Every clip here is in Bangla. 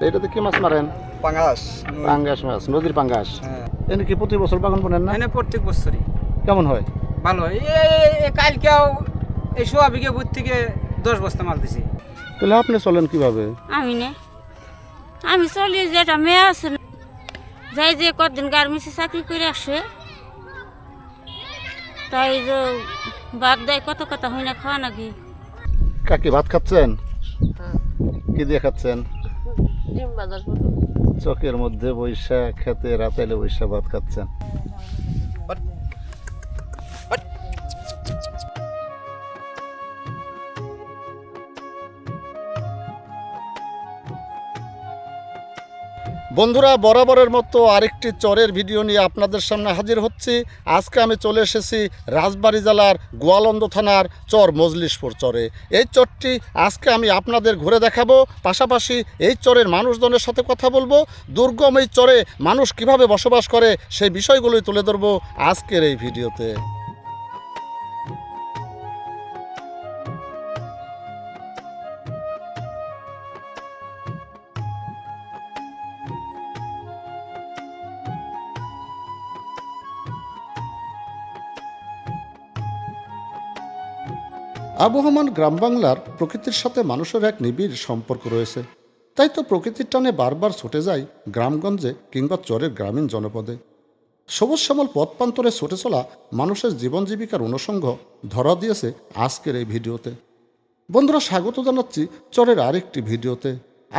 এটাতে কি মাছ মারেন? পাঙ্গাস। পাঙ্গাস মাছ, নদীর পাঙ্গাস। হ্যাঁ, এনে কি প্রতি বছর বাগান বনেন না? এনে প্রত্যেক বছরই কেমন হয়? ভালো হয়। কালকেও এই সোয়া বিঘে বুট থেকে 10 বস্তা মাল দিছি। তাহলে আপনি চলেন কিভাবে? আমি চলি, যেটা মেয়ে আছে যাই যে কদিন গার্মেন্টসে চাকরি করে আসে, তাই যে বাদ দেয় কত কথা হয় না, খাওয়া নাকি। কাকি ভাত খাচ্ছেন? কি দিয়ে খাচ্ছেন? ডিম বাজার চকের মধ্যে বৈশা খেতে রাতাইলে বৈশা ভাত খাচ্ছেন। বন্ধুরা, বরাবরের মতো আরেকটি চরের ভিডিও নিয়ে আপনাদের সামনে হাজির হচ্ছি। আজকে আমি চলে এসেছি রাজবাড়ী জেলার গোয়ালন্দ থানার চর মজলিশপুর চরে। এই চরটি আজকে আমি আপনাদের ঘুরে দেখাবো, পাশাপাশি এই চরের মানুষজনের সাথে কথা বলবো। দুর্গম এই চরে মানুষ কিভাবে বসবাস করে সেই বিষয়গুলোই তুলে ধরবো আজকের এই ভিডিওতে। আবহমান গ্রাম বাংলার প্রকৃতির সাথে মানুষের এক নিবিড় সম্পর্ক রয়েছে। তাই তো প্রকৃতির টানে বারবার ছুটে যায় গ্রামগঞ্জে কিংবা চরের গ্রামীণ জনপদে। সবুজ শ্যামল পথ প্রান্তরে ছুটে চলা মানুষের জীবন জীবিকার অনুষঙ্গ ধরা দিয়েছে আজকের এই ভিডিওতে। বন্ধুরা, স্বাগত জানাচ্ছি চরের আরেকটি ভিডিওতে।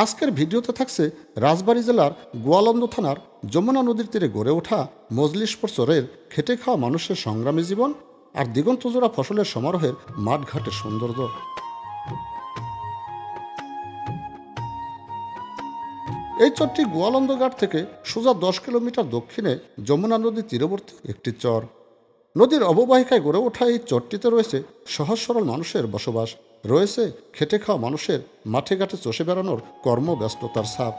আজকের ভিডিওতে থাকছে রাজবাড়ী জেলার গোয়ালন্দ থানার যমুনা নদীর তীরে গড়ে ওঠা মজলিশপুর চরের খেটে খাওয়া মানুষের সংগ্রামী জীবন আর দিগন্তজোড়া ফসলের সমারোহের মাঠঘাটের সৌন্দর্য। এই চরটি গোয়ালন্দ ঘাট থেকে সোজা 10 কিলোমিটার দক্ষিণে যমুনা নদীর তীরবর্তী একটি চর। নদীর অববাহিকায় গড়ে ওঠা এই চরটিতে রয়েছে সহজ সরল মানুষের বসবাস, রয়েছে খেটে খাওয়া মানুষের মাঠে ঘাটে চষে বেড়ানোর কর্মব্যস্ততার ছাপ।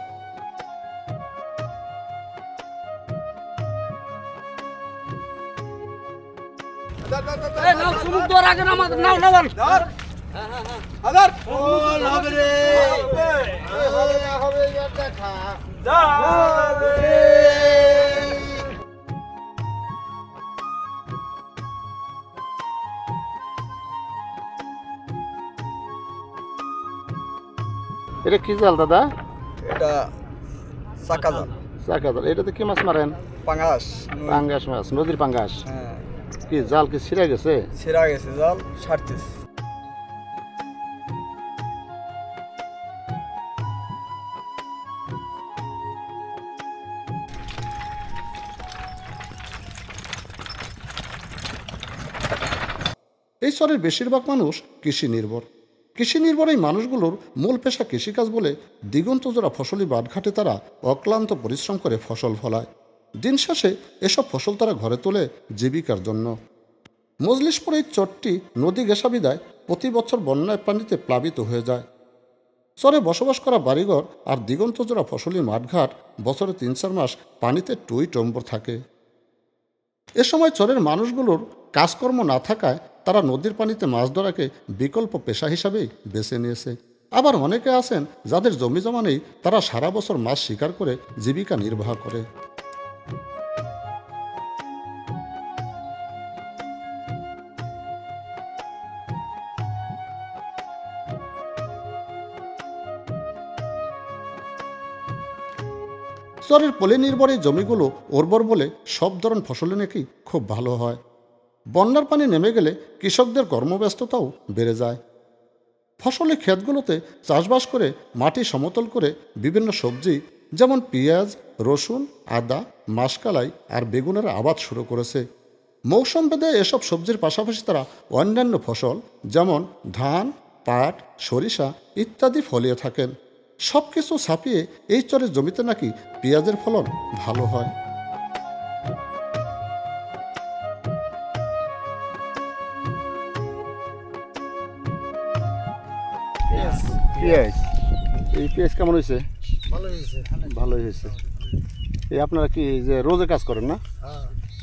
এটা কি জাল দাদা? এটা চাকা জাল। চাকা জাল। এটাতে কি মাছ মারেন? পাঙ্গাস। পাঙ্গাস মাছ, নদীর পাঙ্গাস। হ্যাঁ, কি জাল কি ছিঁড়ে গেছে? ছেঁড়া গেছে জাল, সারতেছে। এই চরের বেশিরভাগ মানুষ কৃষি নির্ভর। কৃষি নির্ভর এই মানুষগুলোর মূল পেশা কৃষিকাজ বলে দিগন্তজোড়া ফসলি বাটঘাটে তারা অক্লান্ত পরিশ্রম করে ফসল ফলায়। দিন শেষে এসব ফসল তারা ঘরে তোলে জীবিকার জন্য। মজলিশপুর এই চরটি নদী ঘেঁষা বিদায় প্রতি বছর বন্যায় পানিতে প্লাবিত হয়ে যায়। চরে বসবাস করা বাড়িঘর আর দিগন্তজোড়া ফসলি মাঠঘাট বছরে 3-4 মাস পানিতে টই টম্বর থাকে। এ সময় চরের মানুষগুলোর কাজকর্ম না থাকায় তারা নদীর পানিতে মাছ ধরাকে বিকল্প পেশা হিসাবেই বেছে নিয়েছে। আবার অনেকে আছেন যাদের জমি জমা নেই, তারা সারা বছর মাছ শিকার করে জীবিকা নির্বাহ করে। চরের পলি নির্ভর এই জমিগুলো উর্বর বলে সব ধরনের ফসলে নাকি খুব ভালো হয়। বন্যার পানি নেমে গেলে কৃষকদের কর্মব্যস্ততাও বেড়ে যায়। ফসলের ক্ষেতগুলোতে চাষবাস করে মাটি সমতল করে বিভিন্ন সবজি যেমন পেঁয়াজ, রসুন, আদা, মাসকালাই আর বেগুনের আবাদ শুরু করেছে। মৌসুম ভেদে এসব সবজির পাশাপাশি তারা অন্যান্য ফসল যেমন ধান, পাট, সরিষা ইত্যাদি ফলিয়ে থাকেন। সব কিছু ছাপিয়ে এই চরের জমিতে নাকি পেঁয়াজের ফলন ভালো হয়। পেঁয়াজ, এই পেঁয়াজ কেমন হয়েছে? ভালোই হয়েছে। এই আপনারা কি যে রোজে কাজ করেন না?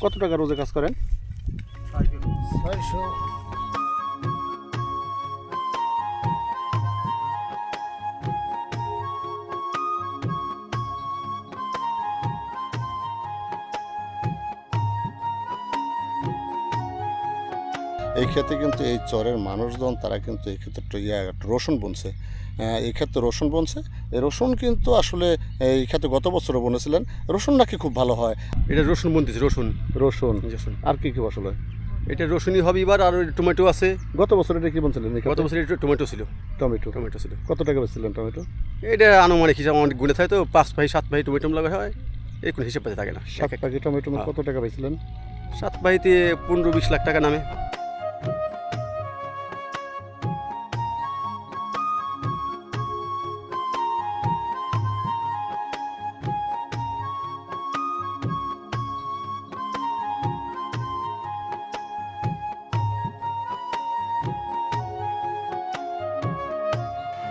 কত টাকা রোজে কাজ করেন? 600। এই ক্ষেত্রে কিন্তু এই চরের মানুষজন তারা কিন্তু এই ক্ষেত্রে রসুন বুনছে। এই ক্ষেত্রে রসুন বুনছে। এই রসুন কিন্তু আসলে এই ক্ষেত্রে গত বছরও বুনেছিলেন। রসুন নাকি খুব ভালো হয়। এটা রসুন বুনতেছি, রসুন রসুন রসুন আর কি কি ফসল হয়? এটা রসুনই হবে এবার, আর টমেটো আছে। গত বছর এটা কি বুনছিলেন? গত বছর এটা টমেটো ছিল, টমেটো। টমেটো ছিল। কত টাকা বেচছিলেন টমেটো? এটা আনুমানিক হিসাব অনেক গুণে থাকে তো, 5 ভাই 7 ভাই টমেটো লাগা হয়, এই কোনো হিসাব পাতে থাকে না। 7 প্যাকেট টমেটো হ্যাঁ। কত টাকা বেচছিলেন? 7 ভাইতে 15-20 লাখ টাকা নামে।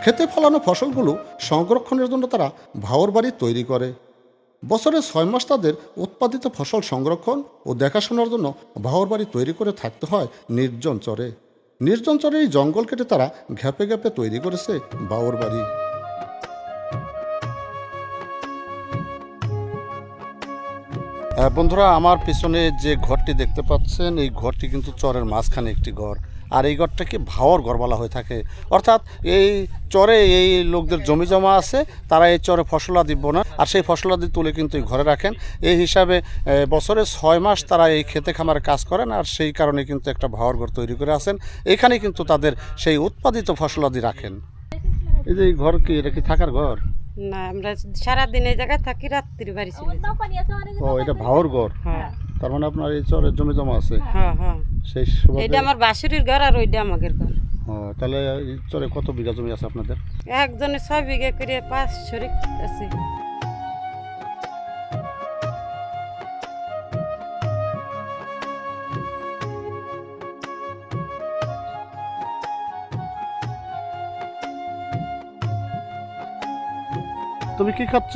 খেতে ফলানো ফসলগুলো সংরক্ষণের জন্য তারা ভাওর বাড়ি তৈরি করে। বছরের 6 মাস তাদের উৎপাদিত ফসল সংরক্ষণ ও দেখাশোনার জন্য ভাওর বাড়ি তৈরি করে থাকতে হয় নির্জন চরে। নির্জন চরে এই জঙ্গল কেটে তারা ঘ্যাপে ঘ্যাপে তৈরি করেছে ভাওর বাড়ি। বন্ধুরা, আমার পিছনে যে ঘরটি দেখতে পাচ্ছেন এই ঘরটি কিন্তু চরের মাঝখানে একটি ঘর, আর এই ঘরটাকে ভাওর ঘর বলা হয়ে থাকে। অর্থাৎ এই চরে এই লোকদের জমি জমা আছে, তারা এই চরে ফসলাদি বোনান আর সেই ফসলাদি তুলে কিন্তু এই ঘরে রাখেন। এই হিসাবে বছরে 6 মাস তারা এই খেতে খামারে কাজ করেন, আর সেই কারণে কিন্তু একটা ভাওর ঘর তৈরি করে আছেন। এখানে কিন্তু তাদের সেই উৎপাদিত ফসলাদি রাখেন। এই যে এই ঘর কি, এটা কি থাকার ঘর? না, আমরা সারাদিন এই জায়গায় থাকি, রাত্রির বাড়ি চলে যাই। ও, এটা ভাওর ঘর। হ্যাঁ তার মানে আপনার এই চরের জমি জমা আছে হ্যাঁ হ্যাঁ, সেই সুবাদে। এটা আমার বাসুরির ঘর আর ওইটা আমাদের ঘর। ও, তাহলে এই চরে কত বিঘা জমি আছে আপনাদের? একজনে 6 বিঘা করে 5 শরিক আছে। তুমি কি খাচ্ছ?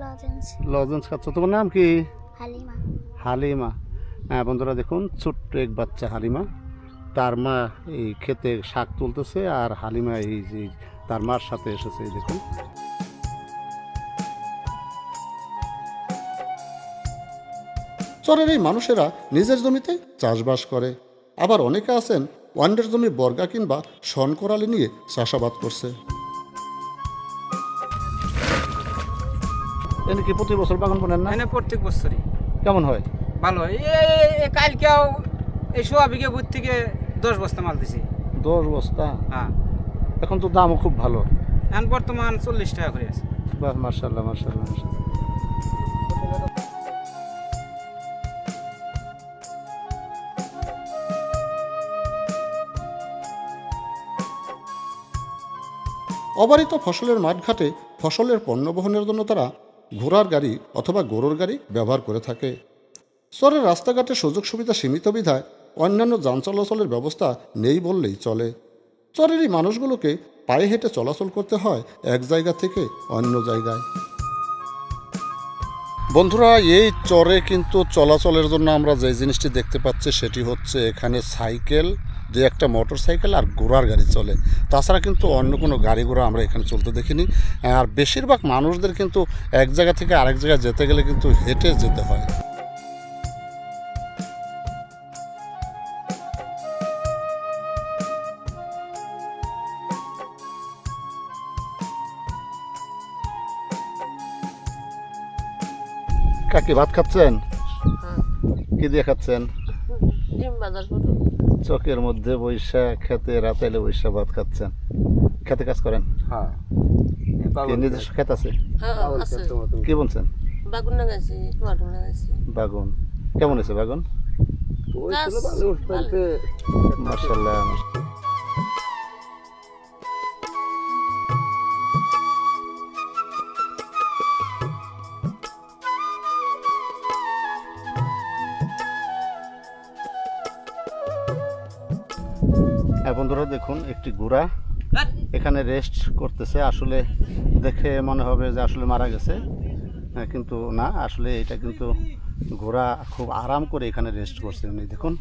লজেন্স। লজেন্স খাচ্ছ। তোমার নাম কি? হালিমা। হালিমা। হ্যাঁ বন্ধুরা, দেখুন ছোট্ট এক বাচ্চা হালিমা, তার মা এই খেতে শাক তুলতেছে, আর হালিমা এই যে তার মার সাথে এসেছে। এই দেখুন, চরের এই মানুষেরা নিজের জমিতে চাষবাস করে, আবার অনেকে আছেন অন্যের জমি বর্গা কিংবা শনকরালি নিয়ে চাষাবাদ করছে। এনে কি প্রতি বছর বাগান বোনেন না? এনে প্রত্যেক বছরই কেমন হয়? ভালো হয়। কালকেও এই সোয়া বিঘে বুথ থেকে 10 বস্তা মাল দিছি। 10 বস্তা? হ্যাঁ, এখন তো দামও খুব ভালো। এখন বর্তমান 40 টাকা করে আছে। বাহ, মাশাআল্লাহ মাশাআল্লাহ মাশাআল্লাহ। অবারিত ফসলের মাঠঘাটে ফসলের পণ্য বহনের জন্য তারা ঘোড়ার গাড়ি অথবা গরুর গাড়ি ব্যবহার করে থাকে। চরের রাস্তাঘাটে সুযোগ সুবিধা সীমিত বিধায় অন্যান্য যান চলাচলের ব্যবস্থা নেই বললেই চলে। চরের এই মানুষগুলোকে পায়ে হেঁটে চলাচল করতে হয় এক জায়গা থেকে অন্য জায়গায়। বন্ধুরা, এই চরে কিন্তু চলাচলের জন্য আমরা যে জিনিসটি দেখতে পাচ্ছি সেটি হচ্ছে এখানে সাইকেল, 2-1টা মোটর সাইকেল আর ঘোড়ার গাড়ি চলে। তাছাড়া কিন্তু অন্য কোনো গাড়ি ঘোড়া আমরা এখানে চলতে দেখিনি। আর বেশিরভাগ মানুষদের কিন্তু এক জায়গা থেকে আরেক জায়গায় যেতে গেলে কিন্তু হেঁটে যেতে হয়। কাকি ভাত খাচ্ছেন? কি দিয়ে খাচ্ছেন? ডিম বাজার করো। চকের মধ্যে বৈশা খেতে রাতাইলে বৈশা ভাত খাচ্ছেন। খেতে কাজ করেন? হ্যাঁ, কি নিজস্ব খেত আছে? হ্যাঁ আছে। কি বলছেন? বাগুন লাগাইছি, টমেটো লাগাইছি। বাগুন কেমন হয়েছে? বাগুন মাশাআল্লাহ। বন্ধুরা দেখুন, একটি ঘোড়া এখানে রেস্ট করতেছে। আসলে দেখে মনে হবে যে আসলে মারা গেছে, কিন্তু না, আসলে এটা কিন্তু ঘোড়া খুব আরাম করে এখানে রেস্ট করছে। উনি দেখুন,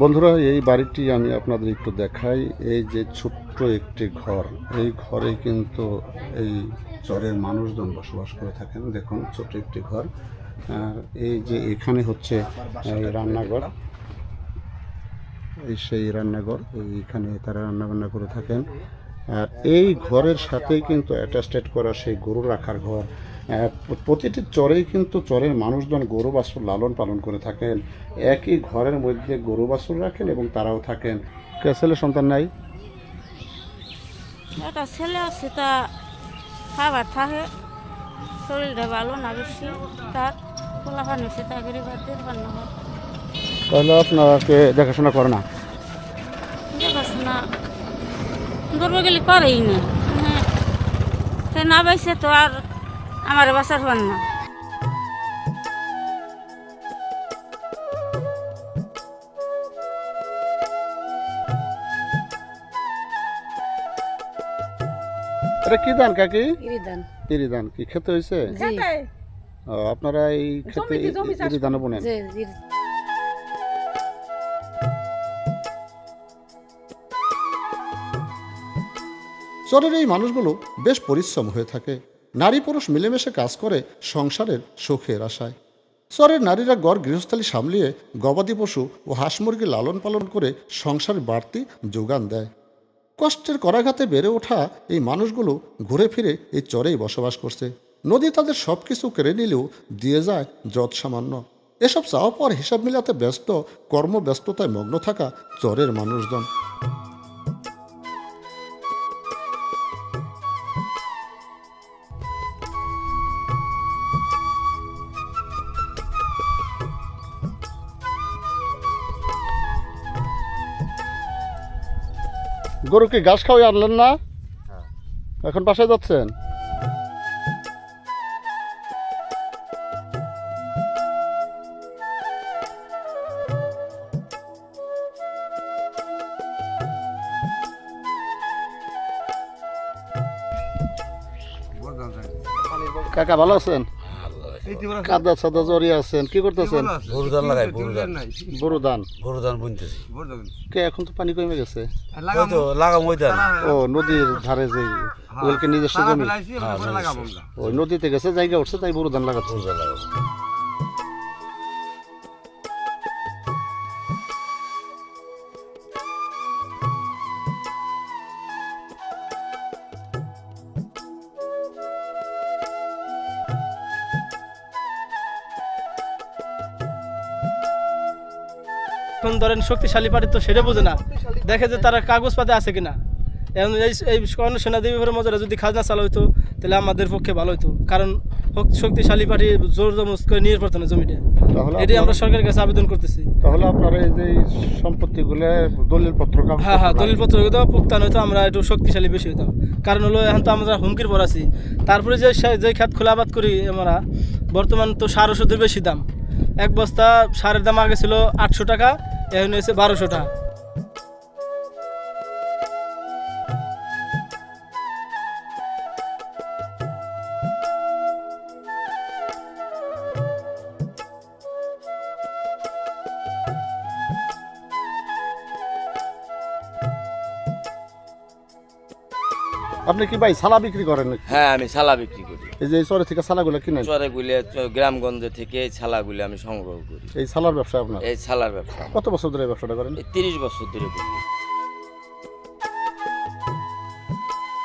বন্ধুরা, এই বাড়িটি আমি আপনাদের একটু দেখাই। এই যে ছোট্ট একটি ঘর, এই ঘরে কিন্তু এই চরের মানুষজন বসবাস করে থাকেন। দেখুন, ছোট্ট একটি ঘর। আর এই যে এখানে হচ্ছে এই রান্নাঘর, এই সেই রান্নাঘর, এইখানে তারা রান্নাবান্না করে থাকেন। আর এই ঘরের সাথেই কিন্তু অ্যাটাচড করা সেই গরু রাখার ঘর। প্রতিটি চরেই কিন্তু চরের মানুষজন গরু বাছুর লালন পালন করে থাকেন। একই ঘরের মধ্যে গরু বাছুর রাখেন এবং তারাও থাকেন। কে ছেলে সন্তান নাই? একটা ছেলে আছে, তা খাবার থাকে, শরীরটা ভালো না বেশি, তার খোলা পানি হচ্ছে, তা করে বাদ দিয়ে পান না। তাহলে আপনাকে দেখাশোনা করে না? দেখাশোনা ধরবো গেলে করেই না, সে না পাইছে তো আর আমার বাসার পান না। এটা কি ধান কাকি? ইরিদান ইরি ধান কি খেতে হয়েছে? জি ও, আপনারা এই খেতে ইরি ধানও বোনেন? জি চরের এই মানুষগুলো বেশ পরিশ্রম হয়ে থাকে। নারী পুরুষ মিলেমিশে কাজ করে সংসারের সুখের আশায়। চরের নারীরা গড় গৃহস্থালী সামলিয়ে গবাদি পশু ও হাঁস মুরগি লালন পালন করে সংসারের বাড়তি যোগান দেয়। কষ্টের করাঘাতে বেড়ে ওঠা এই মানুষগুলো ঘুরে ফিরে এই চরেই বসবাস করছে। নদী তাদের সব কিছু কেড়ে নিলেও দিয়ে যায় যৎ সামান্য। এসব চাওয়া পাওয়ার হিসাব মিলাতে ব্যস্ত, কর্মব্যস্ততায় মগ্ন থাকা চরের মানুষজন। গরুকে ঘাস খাওয়াই আনলেন না? এখন বাসায় যাচ্ছেন? কাকা ভালো আছেন? কাদা সাদা জড়িয়ে আছেন, কি করতেছেন? গরুদান লাগাই, গরুদান বড় ধান। গরুদান বুনতেছি। কে এখন তো পানি কমে গেছে? ওই তো লাগাম ওই ধান। ও, নদীর ধারে যে ওগুলোকে নিজস্ব জমি, হ্যাঁ, ওই নদীতে গেছে, জায়গা উঠছে, তাই বড় ধান লাগাচ্ছে। গরুদান লাগাবো। এখন ধরেন শক্তিশালী পার্টি তো সেটা বোঝে না, দেখে যে তারা কাগজপাতি আছে কিনা। এখন এই কর্ণসেনা দেবীপুরের মজারা যদি খাজনা চালু হইতো তাহলে আমাদের পক্ষে ভালো হইতো, কারণ শক্তিশালী পার্টি জোর জবরদস্ত করে নিয়ে পড়তো না জমিটা। এটাই আমরা সরকারের কাছে আবেদন করতেছি। তাহলে আপনারা এই যে সম্পত্তিগুলো দলিলপত্র, হ্যাঁ হ্যাঁ, দলিলপত্র হইতো পুক্তান হইতো, আমরা একটু শক্তিশালী বেশি হইতাম। কারণ হলো এখন তো আমরা হুমকির পর আছি। তারপরে যে খাত খোলা আবাদ করি আমরা, বর্তমান তো সার ওষুধের বেশি দাম। এক বস্তা সারের দাম আগে ছিল 800 টাকা, এখন হয়েছে 1200 টাকা। আপনি কি ভাই সালা বিক্রি করেন? হ্যাঁ, আমি ছালা বিক্রি করি। এই যে চরে থেকে সালাগুলো কিনেন? চরেগুলি গ্রামগঞ্জ থেকে এই ছালাগুলি আমি সংগ্রহ করি। এই সালার ব্যবসা আপনার? এই ছালার ব্যবসা কত বছর ধরে এই ব্যবসাটা করেন? 30 বছর ধরে করি।